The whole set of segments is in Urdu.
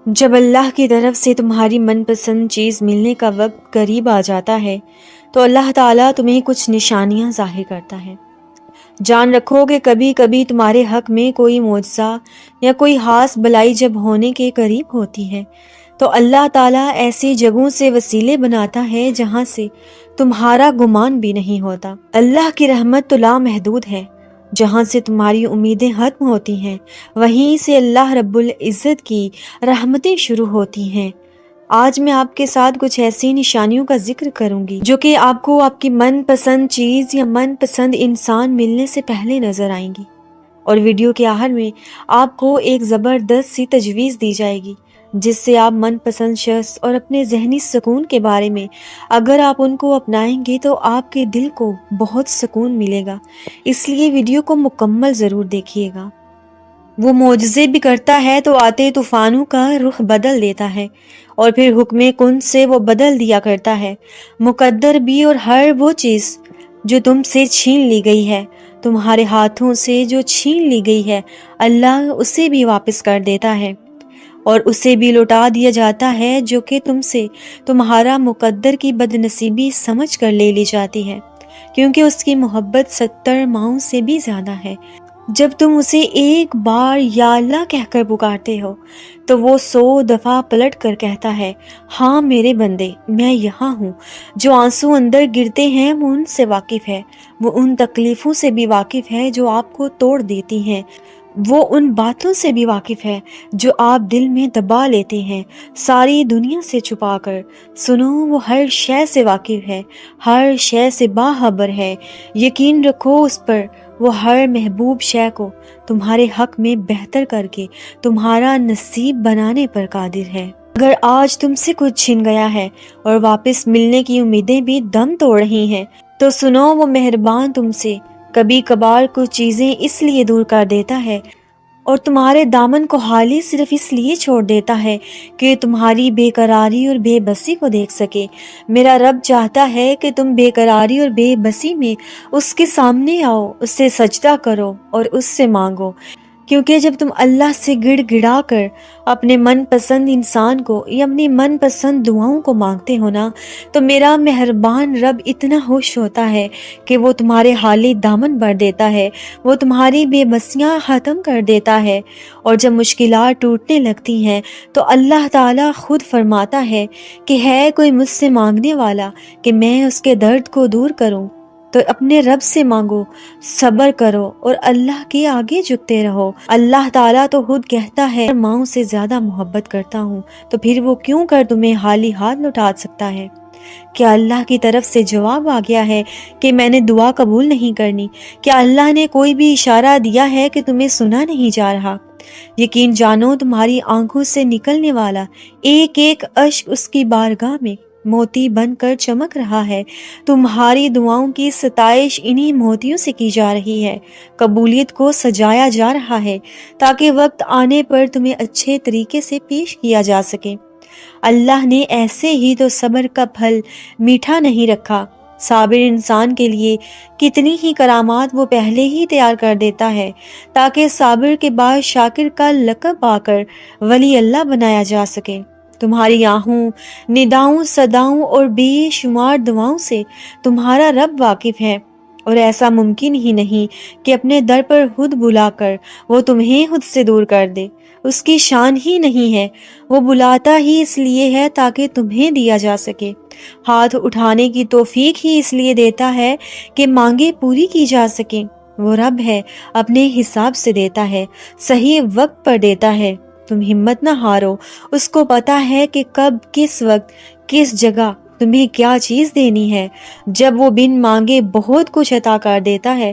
جب اللہ کی طرف سے تمہاری من پسند چیز ملنے کا وقت قریب آ جاتا ہے تو اللہ تعالیٰ تمہیں کچھ نشانیاں ظاہر کرتا ہے۔ جان رکھو کہ کبھی کبھی تمہارے حق میں کوئی معجزہ یا کوئی خاص بلائی جب ہونے کے قریب ہوتی ہے تو اللہ تعالیٰ ایسی جگہوں سے وسیلے بناتا ہے جہاں سے تمہارا گمان بھی نہیں ہوتا۔ اللہ کی رحمت تو لامحدود ہے، جہاں سے تمہاری امیدیں ختم ہوتی ہیں وہیں سے اللہ رب العزت کی رحمتیں شروع ہوتی ہیں۔ آج میں آپ کے ساتھ کچھ ایسی نشانیوں کا ذکر کروں گی جو کہ آپ کو آپ کی من پسند چیز یا من پسند انسان ملنے سے پہلے نظر آئیں گی، اور ویڈیو کے آخر میں آپ کو ایک زبردست سی تجویز دی جائے گی جس سے آپ من پسند شخص اور اپنے ذہنی سکون کے بارے میں اگر آپ ان کو اپنائیں گے تو آپ کے دل کو بہت سکون ملے گا، اس لیے ویڈیو کو مکمل ضرور دیکھیے گا۔ وہ معجزے بھی کرتا ہے تو آتے طوفانوں کا رخ بدل دیتا ہے اور پھر حکم کن سے وہ بدل دیا کرتا ہے۔ مقدر بھی، اور ہر وہ چیز جو تم سے چھین لی گئی ہے، تمہارے ہاتھوں سے جو چھین لی گئی ہے، اللہ اسے بھی واپس کر دیتا ہے اور اسے بھی لوٹا دیا جاتا ہے جو کہ تم سے تمہارا مقدر کی بد نصیبی سمجھ کر لے لی جاتی ہے، کیونکہ اس کی محبت 70 ماؤں سے بھی زیادہ ہے۔ جب تم اسے ایک بار یا اللہ کہہ کر پکارتے ہو تو وہ 100 دفعہ پلٹ کر کہتا ہے، ہاں میرے بندے میں یہاں ہوں۔ جو آنسو اندر گرتے ہیں وہ ان سے واقف ہے، وہ ان تکلیفوں سے بھی واقف ہے جو آپ کو توڑ دیتی ہیں، وہ ان باتوں سے بھی واقف ہے جو آپ دل میں دبا لیتے ہیں ساری دنیا سے چھپا کر۔ سنو، وہ ہر شے سے واقف ہے، ہر شے سے باخبر ہے، یقین رکھو اس پر۔ وہ ہر محبوب شے کو تمہارے حق میں بہتر کر کے تمہارا نصیب بنانے پر قادر ہے۔ اگر آج تم سے کچھ چھن گیا ہے اور واپس ملنے کی امیدیں بھی دم توڑ رہی ہیں تو سنو، وہ مہربان تم سے کبھی کبھار کچھ چیزیں اس لیے دور کر دیتا ہے اور تمہارے دامن کو خالی صرف اس لیے چھوڑ دیتا ہے کہ تمہاری بے قراری اور بے بسی کو دیکھ سکے۔ میرا رب چاہتا ہے کہ تم بے قراری اور بے بسی میں اس کے سامنے آؤ، اس سے سجدہ کرو اور اس سے مانگو، کیونکہ جب تم اللہ سے گڑ گڑا کر اپنے من پسند انسان کو یا اپنی من پسند دعاؤں کو مانگتے ہو نا تو میرا مہربان رب اتنا خوش ہوتا ہے کہ وہ تمہارے خالی دامن بھر دیتا ہے، وہ تمہاری بے بسیاں ختم کر دیتا ہے۔ اور جب مشکلات ٹوٹنے لگتی ہیں تو اللہ تعالیٰ خود فرماتا ہے کہ ہے کوئی مجھ سے مانگنے والا کہ میں اس کے درد کو دور کروں، تو اپنے رب سے مانگو، صبر کرو اور اللہ کے آگے جھکتے رہو۔ اللہ تعالیٰ تو خود کہتا ہے ماؤں سے زیادہ محبت کرتا ہوں، تو پھر وہ کیوں کر تمہیں خالی ہاتھ لوٹا سکتا ہے؟ کیا اللہ کی طرف سے جواب آ گیا ہے کہ میں نے دعا قبول نہیں کرنی؟ کیا اللہ نے کوئی بھی اشارہ دیا ہے کہ تمہیں سنا نہیں جا رہا؟ یقین جانو، تمہاری آنکھوں سے نکلنے والا ایک ایک اشک اس کی بارگاہ میں موتی بن کر چمک رہا ہے۔ تمہاری دعاؤں کی ستائش انہی موتیوں سے کی جا رہی ہے، قبولیت کو سجایا جا رہا ہے تاکہ وقت آنے پر تمہیں اچھے طریقے سے پیش کیا جا سکے۔ اللہ نے ایسے ہی تو صبر کا پھل میٹھا نہیں رکھا۔ صابر انسان کے لیے کتنی ہی کرامات وہ پہلے ہی تیار کر دیتا ہے تاکہ صابر کے بعد شاکر کا لقب پا کر ولی اللہ بنایا جا سکے۔ تمہاری آہوں، نداؤں، صداؤں اور بے شمار دعاؤں سے تمہارا رب واقف ہے، اور ایسا ممکن ہی نہیں کہ اپنے در پر خود بلا کر وہ تمہیں خود سے دور کر دے۔ اس کی شان ہی نہیں ہے، وہ بلاتا ہی اس لیے ہے تاکہ تمہیں دیا جا سکے۔ ہاتھ اٹھانے کی توفیق ہی اس لیے دیتا ہے کہ مانگے پوری کی جا سکے۔ وہ رب ہے، اپنے حساب سے دیتا ہے، صحیح وقت پر دیتا ہے۔ تم ہمت نہ ہارو، اس کو پتا ہے کہ کب، کس وقت، کس جگہ تمہیں کیا چیز دینی ہے۔ جب وہ بن مانگے بہت کچھ عطا کر دیتا ہے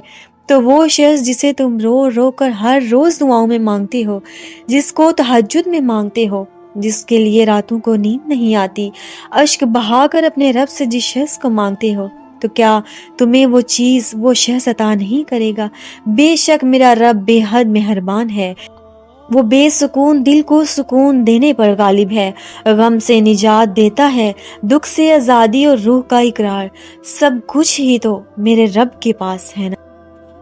تو وہ شخص جسے تم رو رو کر ہر روز دعاؤں میں مانگتے ہو، جس کو تہجد میں مانگتے ہو، جس کے لیے راتوں کو نیند نہیں آتی، اشک بہا کر اپنے رب سے جس شخص کو مانگتے ہو، تو کیا تمہیں وہ چیز، وہ شخص عطا نہیں کرے گا؟ بے شک میرا رب بے حد مہربان ہے، وہ بے سکون دل کو سکون دینے پر غالب ہے، غم سے نجات دیتا ہے، دکھ سے آزادی اور روح کا اقرار، سب کچھ ہی تو میرے رب کے پاس ہے نا۔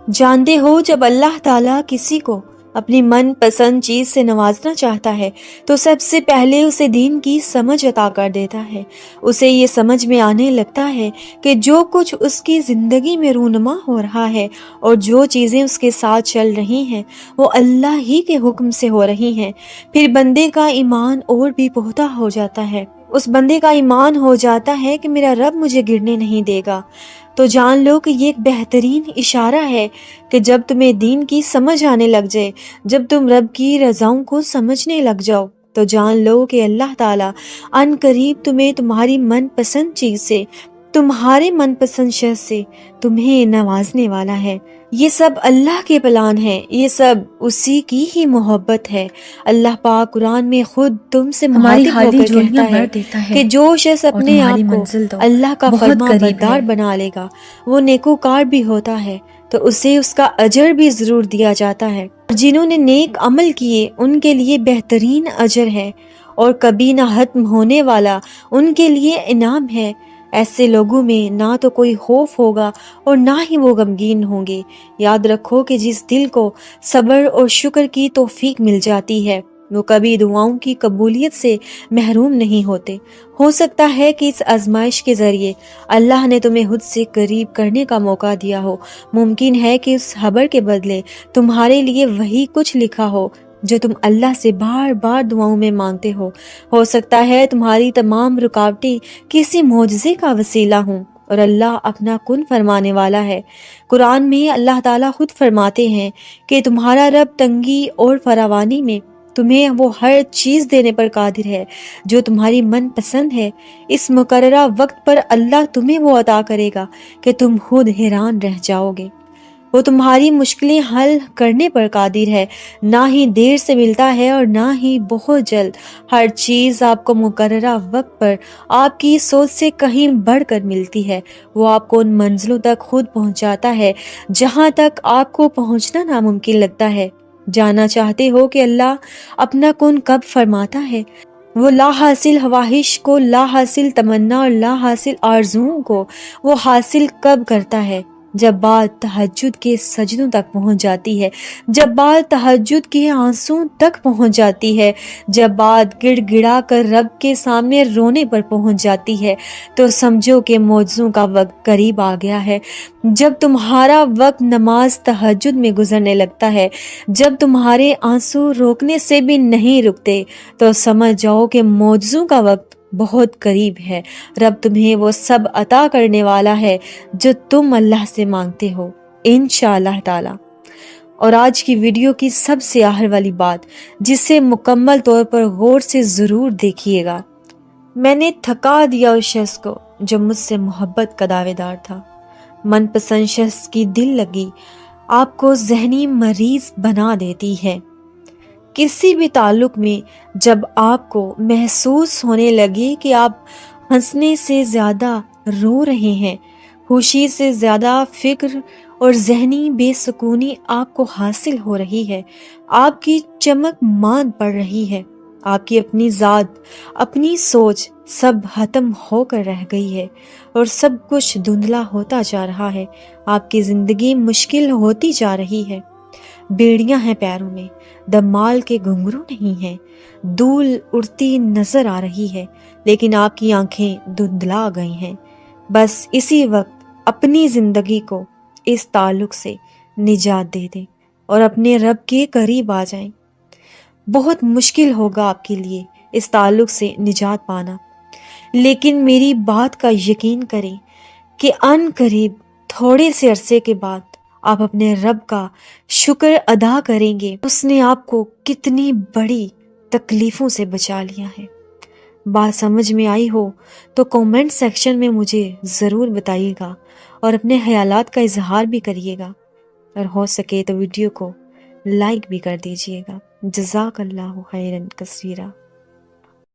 جانتے ہو جب اللہ تعالیٰ کسی کو اپنی من پسند چیز سے نوازنا چاہتا ہے تو سب سے پہلے اسے دین کی سمجھ عطا کر دیتا ہے۔ اسے یہ سمجھ میں آنے لگتا ہے کہ جو کچھ اس کی زندگی میں رونما ہو رہا ہے اور جو چیزیں اس کے ساتھ چل رہی ہیں وہ اللہ ہی کے حکم سے ہو رہی ہیں۔ پھر بندے کا ایمان اور بھی پختہ ہو جاتا ہے۔ اس بندے کا ایمان ہو جاتا ہے کہ میرا رب مجھے گرنے نہیں دے گا۔ تو جان لو کہ یہ ایک بہترین اشارہ ہے کہ جب تمہیں دین کی سمجھ آنے لگ جائے، جب تم رب کی رضاؤں کو سمجھنے لگ جاؤ، تو جان لو کہ اللہ تعالیٰ ان قریب تمہیں تمہاری من پسند چیز سے، تمہارے من پسند شخص سے تمہیں نوازنے والا ہے۔ یہ سب اللہ کے پلان ہے، یہ سب اسی کی ہی محبت ہے۔ اللہ پاک قرآن میں خود تم سے مخاطب ہو کر کہتا ہے کہ جو شخص اپنے آپ کو اللہ کا فرما بردار بنا لے گا وہ نیکوکار بھی ہوتا ہے تو اسے اس کا اجر بھی ضرور دیا جاتا ہے۔ جنہوں نے نیک عمل کیے ان کے لیے بہترین اجر ہے اور کبھی نہ ختم ہونے والا ان کے لیے انعام ہے۔ ایسے لوگوں میں نہ تو کوئی خوف ہوگا اور نہ ہی وہ غمگین ہوں گے۔ یاد رکھو کہ جس دل کو صبر اور شکر کی توفیق مل جاتی ہے وہ کبھی دعاؤں کی قبولیت سے محروم نہیں ہوتے۔ ہو سکتا ہے کہ اس آزمائش کے ذریعے اللہ نے تمہیں خود سے قریب کرنے کا موقع دیا ہو۔ ممکن ہے کہ اس خبر کے بدلے تمہارے لیے وہی کچھ لکھا ہو جو تم اللہ سے بار بار دعاؤں میں مانگتے ہو سکتا ہے تمہاری تمام رکاوٹیں کسی معجزے کا وسیلہ ہوں اور اللہ اپنا کن فرمانے والا ہے۔ قرآن میں اللہ تعالیٰ خود فرماتے ہیں کہ تمہارا رب تنگی اور فراوانی میں تمہیں وہ ہر چیز دینے پر قادر ہے جو تمہاری من پسند ہے۔ اس مقررہ وقت پر اللہ تمہیں وہ عطا کرے گا کہ تم خود حیران رہ جاؤ گے۔ وہ تمہاری مشکلیں حل کرنے پر قادر ہے، نہ ہی دیر سے ملتا ہے اور نہ ہی بہت جلد۔ ہر چیز آپ کو مقررہ وقت پر آپ کی سوچ سے کہیں بڑھ کر ملتی ہے۔ وہ آپ کو ان منزلوں تک خود پہنچاتا ہے جہاں تک آپ کو پہنچنا ناممکن لگتا ہے۔ جاننا چاہتے ہو کہ اللہ اپنا کن کب فرماتا ہے؟ وہ لا حاصل خواہش کو لا حاصل تمنا اور لا حاصل آرزوؤں کو وہ حاصل کب کرتا ہے؟ جب بات تہجد کے سجدوں تک پہنچ جاتی ہے، جب بات تہجد کے آنسوں تک پہنچ جاتی ہے، جب بات گڑ گڑا کر رب کے سامنے رونے پر پہنچ جاتی ہے، تو سمجھو کہ معجزوں کا وقت قریب آ گیا ہے۔ جب تمہارا وقت نماز تہجد میں گزرنے لگتا ہے، جب تمہارے آنسو روکنے سے بھی نہیں رکتے، تو سمجھ جاؤ کہ معجزوں کا وقت بہت قریب ہے۔ رب تمہیں وہ سب عطا کرنے والا ہے جو تم اللہ سے مانگتے ہو انشاءاللہ تعالی۔ اور آج کی ویڈیو کی سب سے آخر والی بات جسے مکمل طور پر غور سے ضرور دیکھیے گا۔ میں نے تھکا دیا اس شخص کو جو مجھ سے محبت کا دعوے دار تھا۔ من پسند شخص کی دل لگی آپ کو ذہنی مریض بنا دیتی ہے۔ کسی بھی تعلق میں جب آپ کو محسوس ہونے لگے کہ آپ ہنسنے سے زیادہ رو رہے ہیں، خوشی سے زیادہ فکر اور ذہنی بے سکونی آپ کو حاصل ہو رہی ہے، آپ کی چمک ماند پڑ رہی ہے، آپ کی اپنی ذات، اپنی سوچ سب ختم ہو کر رہ گئی ہے اور سب کچھ دھندلا ہوتا جا رہا ہے، آپ کی زندگی مشکل ہوتی جا رہی ہے، بیڑیاں ہیں پیروں میں، دمال کے گھنگرو نہیں ہیں، دھول اڑتی نظر آ رہی ہے لیکن آپ کی آنکھیں دھندلا گئی ہیں۔ بس اسی وقت اپنی زندگی کو اس تعلق سے نجات دے دیں اور اپنے رب کے قریب آ جائیں۔ بہت مشکل ہوگا آپ کے لیے اس تعلق سے نجات پانا، لیکن میری بات کا یقین کریں کہ ان قریب تھوڑے سے عرصے کے بعد آپ اپنے رب کا شکر ادا کریں گے اس نے آپ کو کتنی بڑی تکلیفوں سے بچا لیا ہے۔ بات سمجھ میں آئی ہو تو کومنٹ سیکشن میں مجھے ضرور بتائیے گا اور اپنے خیالات کا اظہار بھی کریے گا، اور ہو سکے تو ویڈیو کو لائک بھی کر دیجیے گا۔ جزاک اللہ خیرا کثیرا۔